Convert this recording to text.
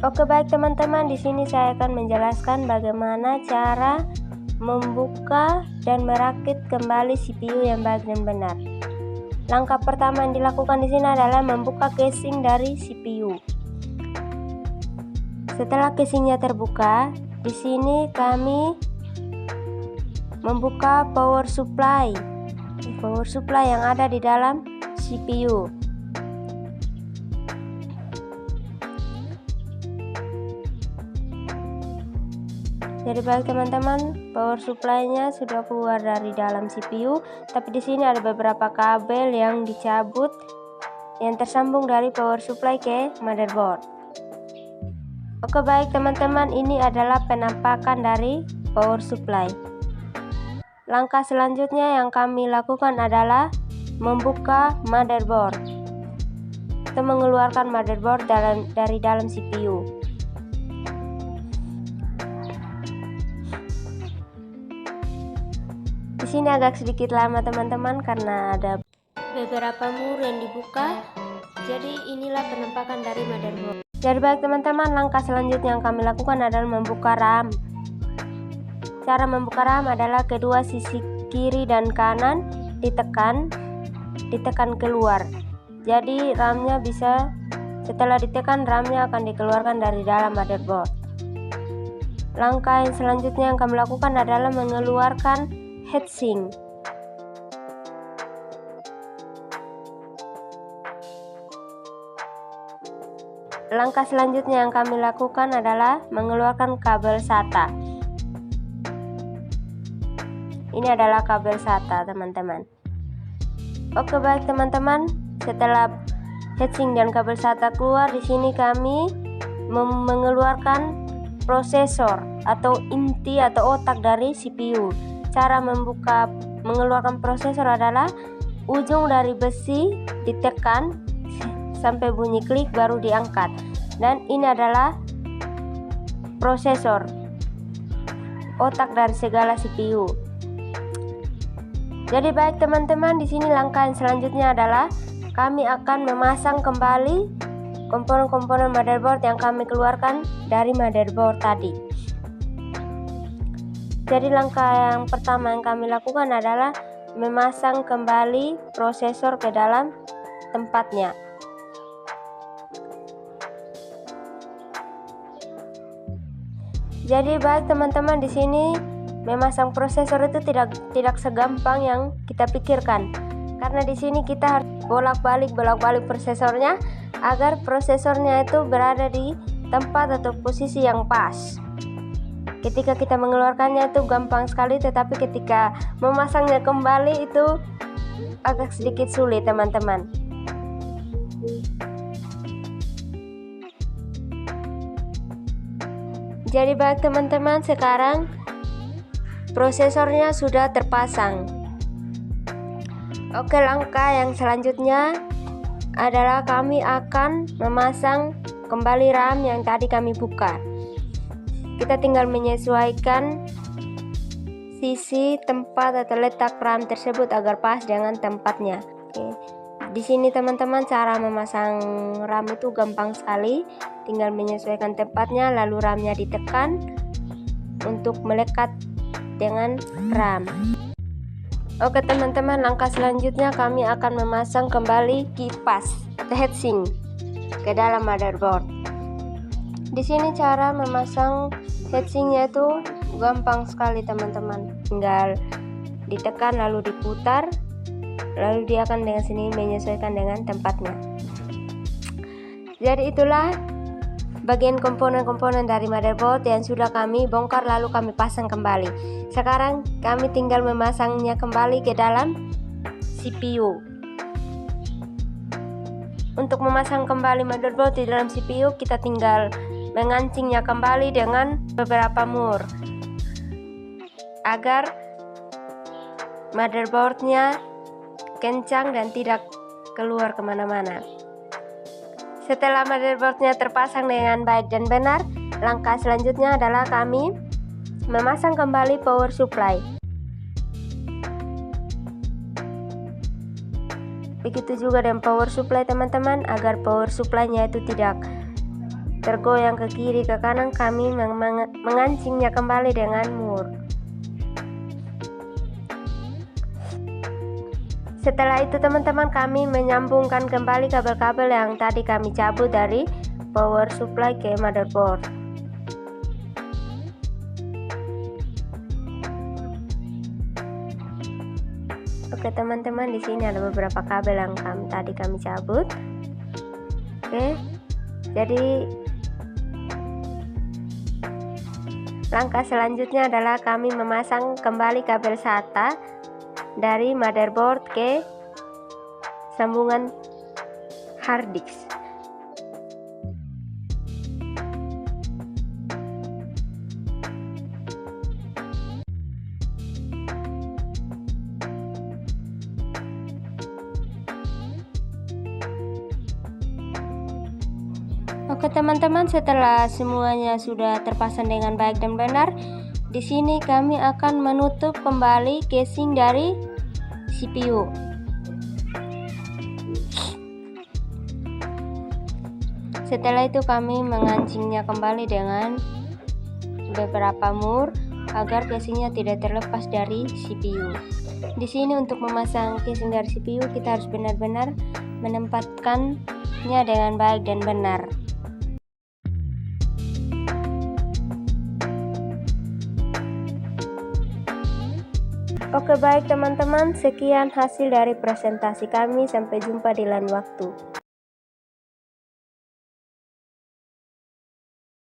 Oke, baik teman-teman, di sini saya akan menjelaskan bagaimana cara membuka dan merakit kembali CPU yang baik dan benar. Langkah pertama yang dilakukan di sini adalah membuka casing dari CPU. Setelah casingnya terbuka, di sini kami membuka power supply yang ada di dalam CPU. Jadi baik teman-teman, power supply-nya sudah keluar dari dalam CPU, tapi di sini ada beberapa kabel yang dicabut yang tersambung dari power supply ke motherboard. Oke, baik teman-teman, ini adalah penampakan dari power supply. Langkah selanjutnya yang kami lakukan adalah membuka motherboard. Kita mengeluarkan motherboard dari dalam CPU. Di sini agak sedikit lama teman-teman karena ada beberapa mur yang dibuka. Jadi inilah penampakan dari motherboard. Jadi baik teman-teman, langkah selanjutnya yang kami lakukan adalah membuka RAM. Cara membuka RAM adalah kedua sisi kiri dan kanan ditekan keluar. Jadi RAM-nya bisa, setelah ditekan RAM-nya akan dikeluarkan dari dalam motherboard. Langkah yang selanjutnya yang kami lakukan adalah mengeluarkan heatsink. Langkah selanjutnya yang kami lakukan adalah mengeluarkan kabel SATA. Ini adalah kabel SATA teman-teman. Oke, baik teman-teman, setelah heatsink dan kabel SATA keluar, di sini kami mengeluarkan prosesor atau inti atau otak dari CPU. Cara mengeluarkan prosesor adalah ujung dari besi ditekan sampai bunyi klik baru diangkat, dan ini adalah prosesor, otak dari segala CPU. Jadi baik teman-teman, di sini langkah yang selanjutnya adalah kami akan memasang kembali komponen-komponen motherboard yang kami keluarkan dari motherboard tadi. Jadi langkah yang pertama yang kami lakukan adalah memasang kembali prosesor ke dalam tempatnya. Jadi baik teman-teman, di sini memasang prosesor itu tidak segampang yang kita pikirkan. Karena di sini kita harus bolak-balik prosesornya agar prosesornya itu berada di tempat atau posisi yang pas. Ketika kita mengeluarkannya itu gampang sekali, tetapi ketika memasangnya kembali itu agak sedikit sulit teman-teman. Jadi baik teman-teman, sekarang prosesornya sudah terpasang. Oke, langkah yang selanjutnya adalah kami akan memasang kembali RAM yang tadi kami buka. Kita tinggal menyesuaikan sisi tempat atau letak RAM tersebut agar pas dengan tempatnya. Oke. Di sini teman-teman, cara memasang RAM itu gampang sekali. Tinggal menyesuaikan tempatnya, lalu RAM-nya ditekan untuk melekat dengan RAM. Oke teman-teman, langkah selanjutnya kami akan memasang kembali kipas atau heatsink ke dalam motherboard. Di sini cara memasang heatsinknya itu gampang sekali teman-teman. Tinggal ditekan lalu diputar, lalu dia akan dengan sini menyesuaikan dengan tempatnya. Jadi itulah bagian komponen-komponen dari motherboard yang sudah kami bongkar lalu kami pasang kembali. Sekarang kami tinggal memasangnya kembali ke dalam CPU. Untuk memasang kembali motherboard di dalam CPU, kita tinggal mengancingnya kembali dengan beberapa mur agar motherboardnya kencang dan tidak keluar kemana-mana. Setelah motherboardnya terpasang dengan baik dan benar, langkah selanjutnya adalah kami memasang kembali power supply. Begitu juga dengan power supply teman-teman, agar power supply-nya itu tidak tergoyang ke kiri ke kanan, kami mengancingnya kembali dengan mur. Setelah itu teman-teman, kami menyambungkan kembali kabel-kabel yang tadi kami cabut dari power supply ke motherboard. Oke teman-teman, di sini ada beberapa kabel yang tadi kami cabut. Oke, jadi langkah selanjutnya adalah kami memasang kembali kabel SATA dari motherboard ke sambungan hard disk. Oke teman-teman, setelah semuanya sudah terpasang dengan baik dan benar, di sini kami akan menutup kembali casing dari CPU. Setelah itu kami mengancingnya kembali dengan beberapa mur agar casingnya tidak terlepas dari CPU. Di sini untuk memasang casing dari CPU kita harus benar-benar menempatkannya dengan baik dan benar. Oke baik teman-teman, sekian hasil dari presentasi kami. Sampai jumpa di lain waktu.